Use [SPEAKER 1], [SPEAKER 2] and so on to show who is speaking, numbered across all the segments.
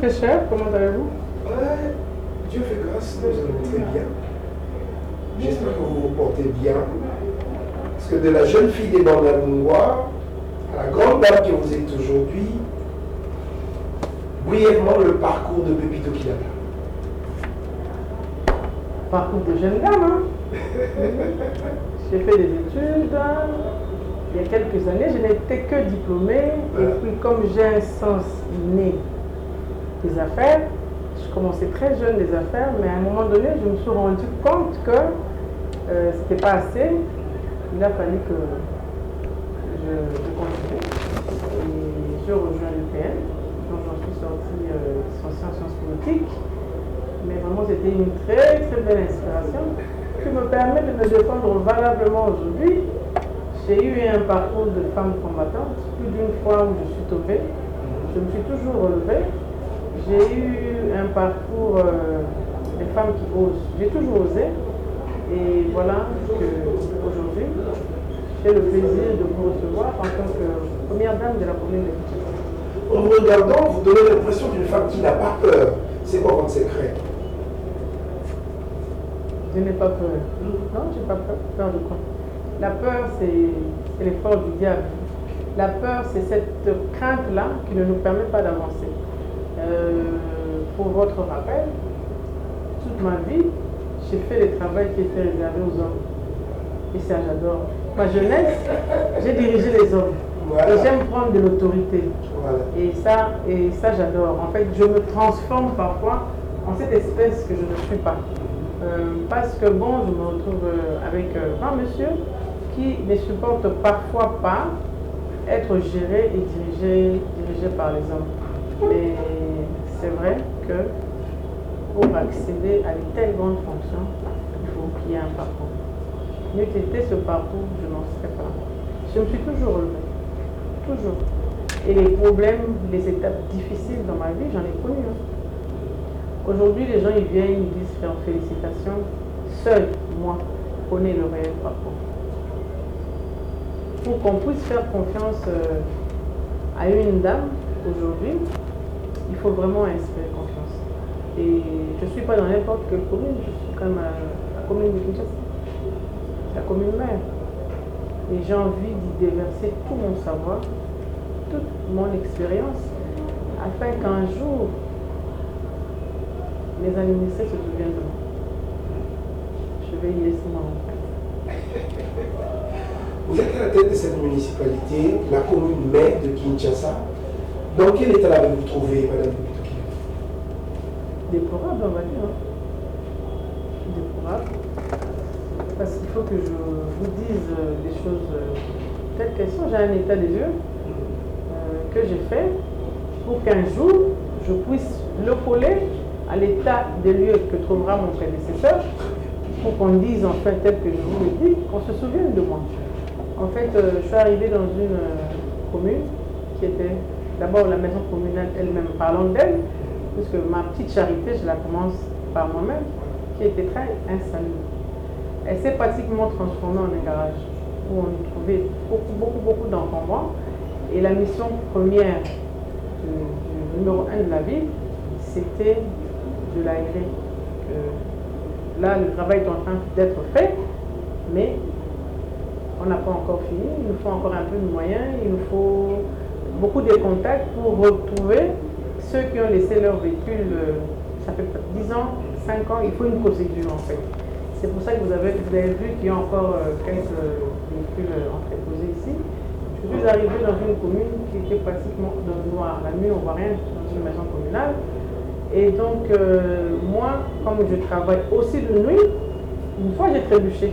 [SPEAKER 1] très cher, comment allez-vous?
[SPEAKER 2] Dieu fait grâce, nous allons très bien. J'espère que vous vous portez bien. Parce que de la jeune fille des bandes noires à la grande dame que vous êtes aujourd'hui, brièvement le parcours de Pépito Kilala.
[SPEAKER 1] Parcours de jeune dame, hein? J'ai fait des études. Il y a quelques années, je n'étais que diplômée. Et puis, comme j'ai un sens inné des affaires, je commençais très jeune les affaires, mais à un moment donné, je me suis rendu compte que c'était pas assez. Il a fallu que je continue. Et je rejoins l'UPN, donc j'en suis sortie licenciée en sciences politiques. Mais vraiment, c'était une très très belle inspiration qui me permet de me défendre valablement aujourd'hui. J'ai eu un parcours de femme combattante, plus d'une fois où je suis tombée. Je me suis toujours relevée. J'ai eu un parcours des femmes qui osent. J'ai toujours osé. Et voilà qu'aujourd'hui, j'ai le plaisir de vous recevoir en tant que première dame de la commune de Kinshasa.
[SPEAKER 2] En vous regardant, vous donnez l'impression d'une femme qui n'a pas peur. C'est quoi votre secret?
[SPEAKER 1] Je n'ai pas peur. Non, je n'ai pas peur. Peur de quoi? La peur, c'est l'effort du diable. La peur, c'est cette crainte-là qui ne nous permet pas d'avancer. Pour votre rappel, toute ma vie, j'ai fait le travail qui était réservé aux hommes. Et ça, j'adore. Ma jeunesse, j'ai dirigé les hommes. Voilà. Et j'aime prendre de l'autorité. Voilà. Et ça, j'adore. En fait, je me transforme parfois en cette espèce que je ne suis pas. Parce que bon, je me retrouve avec un monsieur qui ne supporte parfois pas être géré et dirigé par les hommes. Mais c'est vrai que pour accéder à une telle grande fonction, il faut qu'il y ait un parcours. N'eût été ce parcours, je n'en serais pas. Je me suis toujours relevée. Toujours. Et les problèmes, les étapes difficiles dans ma vie, j'en ai connu. Aujourd'hui, les gens ils viennent, ils disent félicitations. Seul, moi, connais le réel parcours. Pour qu'on puisse faire confiance à une dame aujourd'hui, il faut vraiment inspirer confiance. Et je ne suis pas dans n'importe quelle commune, je suis quand même à la commune de Kinshasa, la commune mère. Et j'ai envie d'y déverser tout mon savoir, toute mon expérience, afin qu'un jour, les administrés se souviennent de moi. Je vais y laisser mon empreinte.
[SPEAKER 2] Vous êtes à la tête de cette municipalité, la commune mère de Kinshasa. Dans quel état l'avez-vous trouvé, Madame Pépito Kilala?
[SPEAKER 1] Déplorable, on va dire. Déplorable. Parce qu'il faut que je vous dise des choses telles qu'elles sont. J'ai un état des lieux que j'ai fait pour qu'un jour, je puisse le coller à l'état des lieux que trouvera mon prédécesseur, pour qu'on dise en fait tel que je vous l'ai dit, qu'on se souvienne de moi. En fait, je suis arrivée dans une commune qui était d'abord la maison communale elle-même, parlant d'elle, puisque ma petite charité, je la commence par moi-même, qui était très insalubre. Elle s'est pratiquement transformée en un garage où on y trouvait beaucoup d'encombrants. Et la mission première du numéro 1 de la ville, c'était de l'aérer. Là, le travail est en train d'être fait, mais on n'a pas encore fini. Il nous faut encore un peu de moyens, il nous faut beaucoup de contacts pour retrouver ceux qui ont laissé leur véhicule, ça fait 10 ans, 5 ans, il faut une procédure en fait. C'est pour ça que vous avez vu qu'il y a encore quelques véhicules entreposés ici. Je suis arrivée dans une commune qui était pratiquement dans le noir. La nuit, on ne voit rien dans une maison communale. Et donc, moi, comme je travaille aussi de nuit, une fois j'ai trébuché.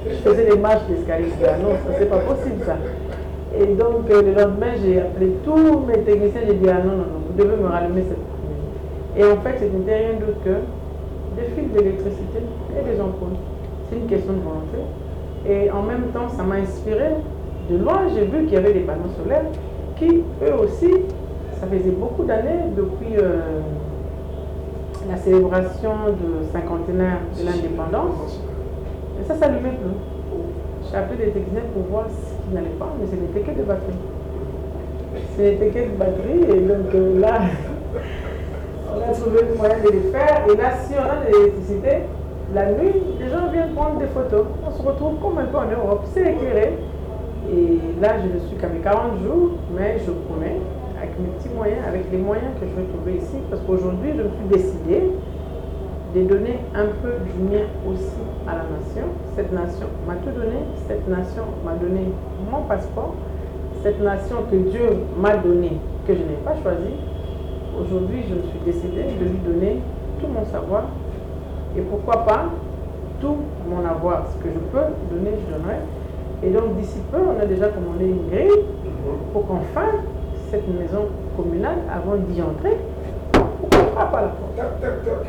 [SPEAKER 1] Je faisais des marches d'escalier. Je dis, ah non, ça c'est pas possible ça. Et donc, le lendemain, j'ai appelé tous mes techniciens. J'ai dit, ah non, vous devez me rallumer cette commune. Et en fait, ce n'était rien d'autre que des fils d'électricité et des ampoules. C'est une question de volonté. Et en même temps, ça m'a inspiré. De loin, j'ai vu qu'il y avait des panneaux solaires qui, eux aussi, ça faisait beaucoup d'années depuis la célébration du cinquantenaire de l'indépendance. Et ça s'allumait plus. J'ai appelé des techniciens pour voir ce qui n'allait pas, mais ce n'était que des batteries. Ce n'était que des batteries, et donc là, On a trouvé le moyen de les faire. Et là, si on a de l'électricité, la nuit, les gens viennent prendre des photos. On se retrouve comme un peu en Europe. C'est éclairé. Et là, je ne suis qu'à mes 40 jours, mais je promets, avec mes petits moyens, avec les moyens que je vais trouver ici, parce qu'aujourd'hui, je me suis décidée de donner un peu du mien aussi à la nation. Cette nation m'a tout donné. Cette nation m'a donné mon passeport. Cette nation que Dieu m'a donnée, que je n'ai pas choisie. Aujourd'hui, je me suis décidée de lui donner tout mon savoir. Et pourquoi pas tout mon avoir. Ce que je peux donner, je donnerai. Et donc, d'ici peu, on a déjà commandé une grille pour qu'enfin, cette maison communale, avant d'y entrer, on frappe à la porte.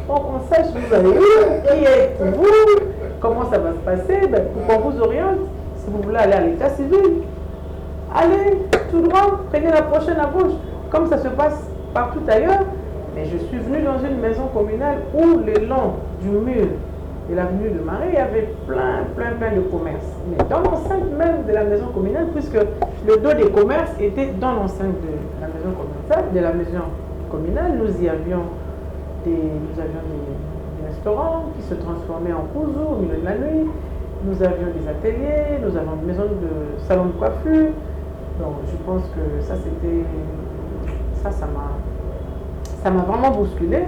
[SPEAKER 1] Pour qu'on sache où vous allez, qui êtes-vous, comment ça va se passer, pour qu'on vous oriente. Si vous voulez aller à l'état civil, allez tout droit, prenez la prochaine à gauche, comme ça se passe partout ailleurs. Mais je suis venue dans une maison communale où le long du mur de l'avenue de Marais, il y avait plein de commerces. Mais dans l'enceinte même de la maison communale, puisque le dos des commerces était dans l'enceinte de la maison communale, nous avions des restaurants qui se transformaient en cousous au milieu de la nuit. Nous avions des ateliers, nous avions une maison de salon de coiffure. Donc je pense que ça m'a vraiment bousculé.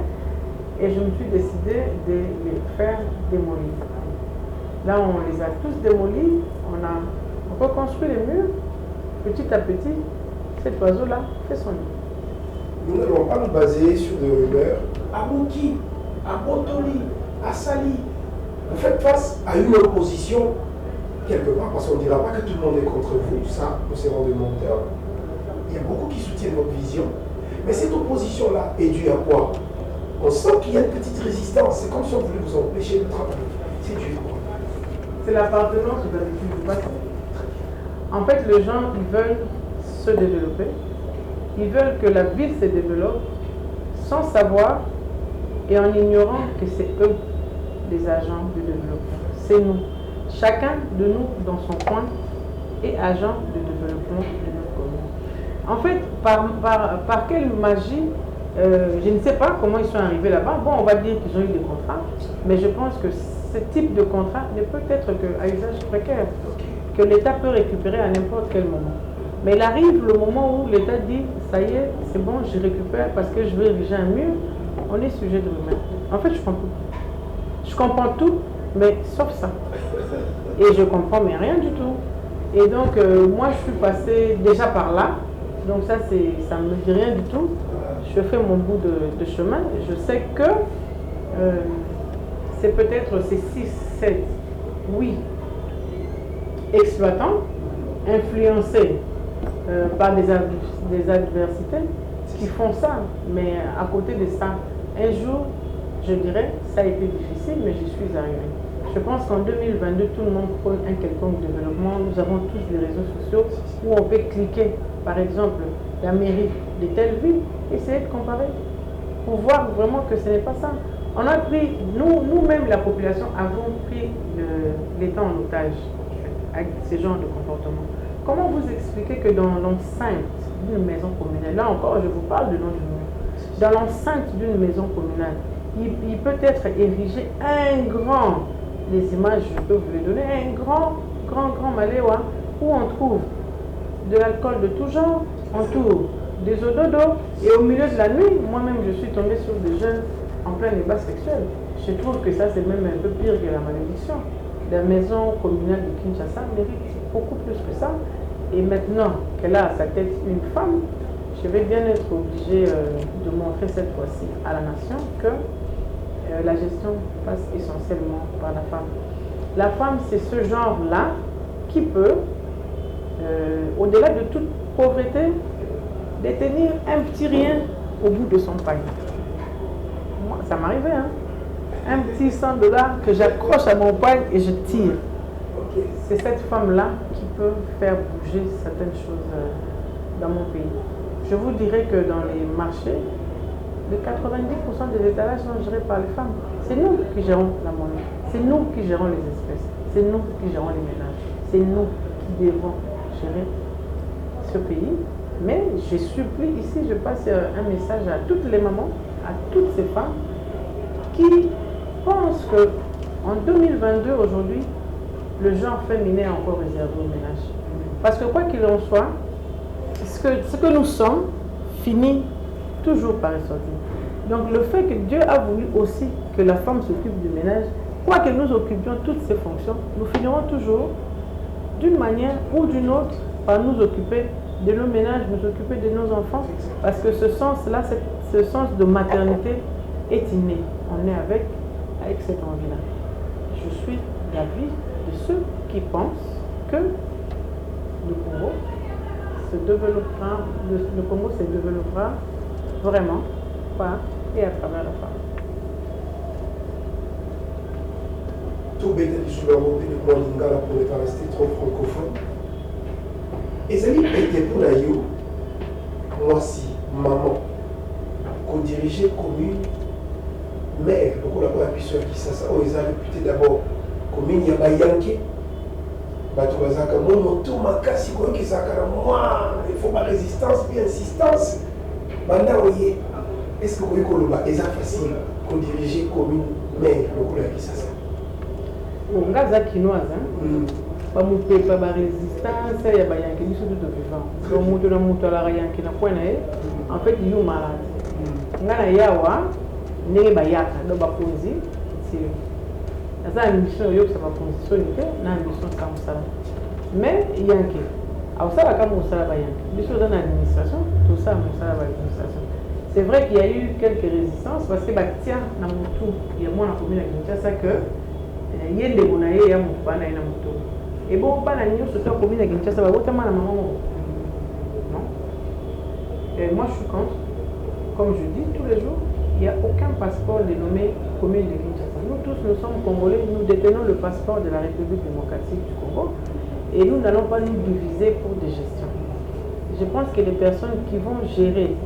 [SPEAKER 1] Et je me suis décidée de les faire démolir. Là, on les a tous démolis. On a reconstruit les murs. Petit à petit, cet oiseau-là fait son nid.
[SPEAKER 2] Nous n'allons pas nous baser sur des rumeurs. À Bouki, à Botoli, à Sali. Vous faites face à une opposition quelque part, parce qu'on ne dira pas que tout le monde est contre vous. Ça, nous serons des menteurs. Il y a beaucoup qui soutiennent votre vision. Mais cette opposition-là est due à quoi? On sent qu'il y a une petite résistance. C'est comme si on voulait vous empêcher de travailler. C'est dû à quoi?
[SPEAKER 1] C'est l'appartenance aux habitudes du passé. En fait, les gens, ils veulent se développer. Ils veulent que la ville se développe sans savoir et en ignorant que c'est eux les agents du développement. C'est nous. Chacun de nous, dans son coin, est agent de développement de notre commune. En fait, par quelle magie, je ne sais pas comment ils sont arrivés là-bas. Bon, on va dire qu'ils ont eu des contrats, mais je pense que ce type de contrat ne peut être qu'à usage précaire, que l'État peut récupérer à n'importe quel moment. Mais il arrive le moment où l'État dit, ça y est, c'est bon, je récupère parce que je veux ériger un mur, on est sujet de rumeurs. En fait, je comprends tout. Je comprends tout, mais sauf ça. Et je comprends mais rien du tout. Et donc, moi, je suis passée déjà par là. Donc ça ne me dit rien du tout. Je fais mon bout de chemin. Je sais que c'est peut-être ces 6, 7, 8 exploitants influencés par des adversités qui font ça. Mais à côté de ça, un jour, je dirais, ça a été difficile, mais j'y suis arrivée. Je pense qu'en 2022, tout le monde prône un quelconque développement. Nous avons tous des réseaux sociaux où on peut cliquer, par exemple, la mairie de telle ville, essayer de comparer pour voir vraiment que ce n'est pas ça. On a pris, nous-mêmes, la population, avons pris l'État en otage avec ce genre de comportement. Comment vous expliquer que dans l'enceinte d'une maison communale, là encore, je vous parle du nom du monde, dans l'enceinte d'une maison communale, il peut être érigé un grand, les images, je peux vous les donner, un grand maléwa où on trouve de l'alcool de tout genre, on trouve des eaux dodo, et au milieu de la nuit, moi-même je suis tombée sur des jeunes en plein débat sexuel. Je trouve que ça c'est même un peu pire que la malédiction. La maison communale de Kinshasa mérite beaucoup plus que ça. Et maintenant qu'elle a à sa tête une femme, je vais bien être obligée de montrer cette fois-ci à la nation que la gestion passe essentiellement par la femme. La femme, c'est ce genre-là qui peut, au-delà de toute pauvreté, détenir un petit rien au bout de son pain. Moi, ça m'arrivait, hein? Un petit $100 que j'accroche à mon pain et je tire. C'est cette femme-là qui peut faire bouger certaines choses dans mon pays. Je vous dirais que dans les marchés, le 90% des étalages sont gérés par les femmes. C'est nous qui gérons la monnaie. C'est nous qui gérons les espèces. C'est nous qui gérons les ménages. C'est nous qui devons gérer ce pays. Mais je supplie ici, je passe un message à toutes les mamans, à toutes ces femmes qui pensent que en 2022, aujourd'hui, le genre féminin est encore réservé au ménage. Parce que quoi qu'il en soit, ce que nous sommes finit toujours par ressortir. Donc le fait que Dieu a voulu aussi que la femme s'occupe du ménage, quoi que nous occupions toutes ces fonctions, nous finirons toujours d'une manière ou d'une autre par nous occuper de nos ménages, nous occuper de nos enfants, parce que ce sens-là, ce sens de maternité est inné. On est avec cette envie-là. Je suis d'avis de ceux qui pensent que le Congo se développera vraiment par et à travers la femme.
[SPEAKER 2] Tout bête sur le mot de Lingala pour ne pas rester trop francophone. Et ça dit bête pour la yo, moi si, maman, qu'on dirigeait commune, mère, le collaborateur qui ça, on les a réputés d'abord commune Yabayanke. Batouazaka, mon moto, ma casse, quoi que ça, moi, il faut ma résistance, puis insistance. Banda, oui, est-ce que vous voyez que c'est facile qu'on dirige commune, mais le collaborateur qui ça?
[SPEAKER 1] Bon, gaza quinoise, pas mon peu, pas ma résistance, il y a Bayanke, ils sont tout vivants. Donc, la moto à la Bayanke, en fait, ils sont malades. Ngana yawa, n'est pas yaka, donc ba ponzi, c'est ça une mission yo ça va position na mission comme ça. Mais yanke, alors ça va comme ça va yanke. Mission dans l'administration, tout ça ça va l'administration. C'est vrai qu'il y a eu quelques résistances parce que tiens na mutu, il y a moins la commune à ça que yende bonaye ya mutu bana na mutu. Et bon pas la nion sur la commune à Kinshasa va autant na maman. Non. Et moi je suis contre. Comme je dis tous les jours, il n'y a aucun passeport dénommé commune de Kinshasa. Nous tous, nous sommes Congolais, nous détenons le passeport de la République démocratique du Congo et nous n'allons pas nous diviser pour des gestions. Je pense que les personnes qui vont gérer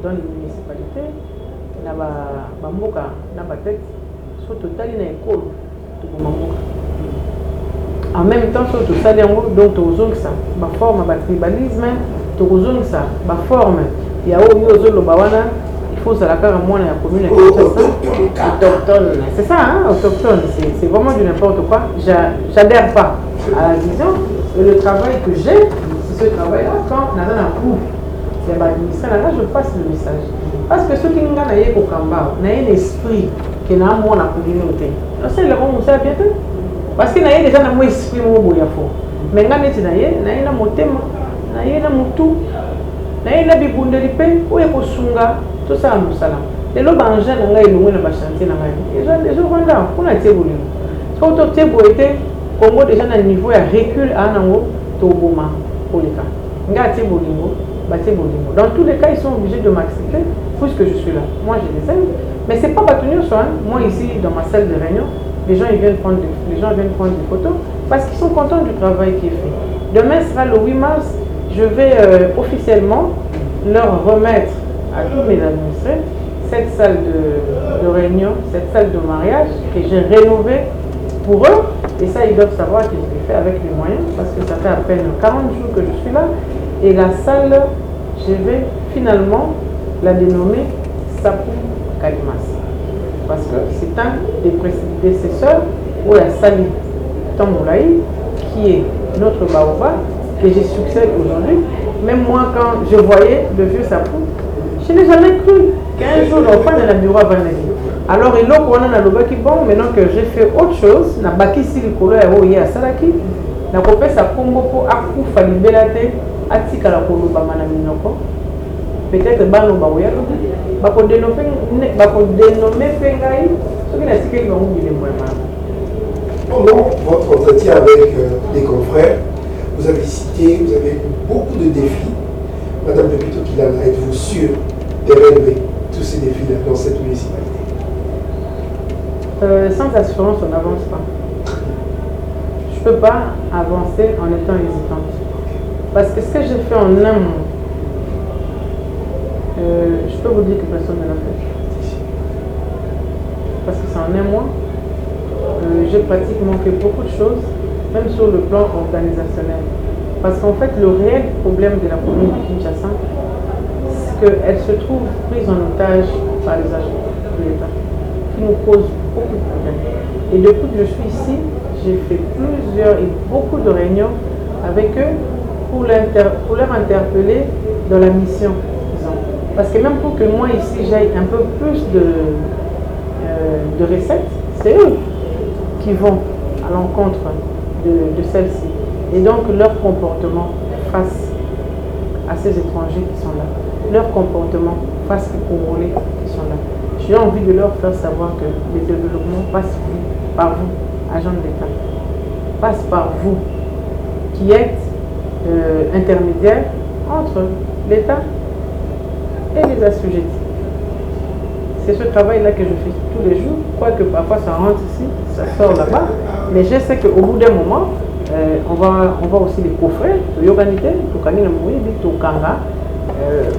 [SPEAKER 1] dans les municipalités, sont totalement dans l'école. En même temps, sur tout ça, donc ça, ma forme de tribalisme, ma forme, il y a il faut ça la faire à moi la commune autochtone. C'est ça, hein, autochtone, c'est vraiment du n'importe quoi. J'adhère pas à la vision. Et le travail que j'ai, c'est ce travail-là, quand on a un coup, je passe le message. Parce que ceux qui n'ont pas un esprit qui n'a pas la communauté. C'est le bon ça bientôt. Parce qu'il y a déjà un esprit qui est fort. Mais quand on a un motema, on a un moutou, on a un bibundeli pe, ou est sunga, tout ça nous salam. Les lobes en général, on a eu le chantier dans la vie. Les gens vont là, on a été voulu. Si on a été voulu, Congo déjà dans le niveau de recul à Nango, Toboma, pour les cas. On a été voulu. Dans tous les cas, ils sont obligés de m'accepter puisque je suis là. Moi, je les aime. Mais ce n'est pas Batunio Sohan. Moi, ici, dans ma salle de réunion, les gens viennent prendre des photos parce qu'ils sont contents du travail qui est fait. Demain sera le 8 mars. Je vais officiellement leur remettre à tous mes administrés cette salle de réunion, cette salle de mariage que j'ai rénovée pour eux. Et ça, ils doivent savoir que je l'ai fait avec les moyens parce que ça fait à peine 40 jours que je suis là. Et la salle, je vais finalement la dénommer Sapou Kalimas. Parce que c'est un des prédécesseurs où il y a Sali Tamboulaï, qui est notre baobab, que j'ai succède aujourd'hui. Même moi, quand je voyais le vieux Sapou, je n'ai jamais cru qu'un jour l'enfant de la bureau avant la vie. Alors, il a le qui bon, maintenant que j'ai fait autre chose, na baki si le colo est à Salaki, na kopé sa combo pour akufa libelate, atika la colo bamana minoko. Peut-être bano baoya, bako dénommer pengai, ce qui n'a pas été
[SPEAKER 2] Pendant votre entretien avec les confrères, vous avez cité, vous avez eu beaucoup de défis. Madame Pepito Kilala, êtes-vous sûre de relever tous ces défis-là dans cette municipalité?
[SPEAKER 1] Sans assurance, on n'avance pas. Je ne peux pas avancer en étant hésitante. Parce que ce que j'ai fait en un mois, je peux vous dire que personne ne l'a fait. Parce que c'est en un mois, j'ai pratiquement fait beaucoup de choses, même sur le plan organisationnel. Parce qu'en fait, le réel problème de la commune de Kinshasa, c'est qu'elle se trouve prise en otage par les agents de l'État, qui nous causent beaucoup de problèmes. Et depuis que je suis ici, j'ai fait plusieurs et beaucoup de réunions avec eux pour leur interpeller dans la mission qu'ils ont. Parce que même pour que moi ici j'aille un peu plus de recettes, c'est eux qui vont à l'encontre de celle-ci. Et donc leur comportement face à ces étrangers qui sont là, leur comportement face aux Congolais qui sont là. J'ai envie de leur faire savoir que le développement passe par vous, agents de l'État, passe par vous qui êtes intermédiaire entre l'État et les assujettis. C'est ce travail-là que je fais tous les jours, quoique parfois ça rentre ici, ça sort là-bas, mais je sais qu'au bout d'un moment, on va aussi les coffrer,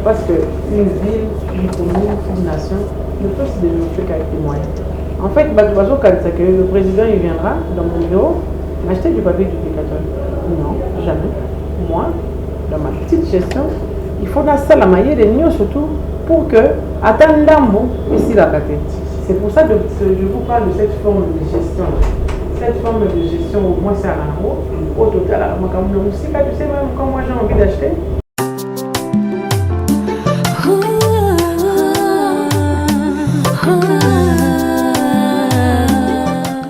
[SPEAKER 1] parce qu'une ville, une commune, une nation ne peut se développer qu'avec des moyens. En fait, le président il viendra dans mon bureau m'acheter du papier duplicateur. Non, jamais. Moi, dans ma petite gestion, il faut la salle à mailler des nions surtout pour que, attendons ici la tête. C'est pour ça que je vous parle de cette forme de gestion. Cette forme de gestion, au moins c'est à l'eau, au total, tu sais même quand moi j'ai envie d'acheter,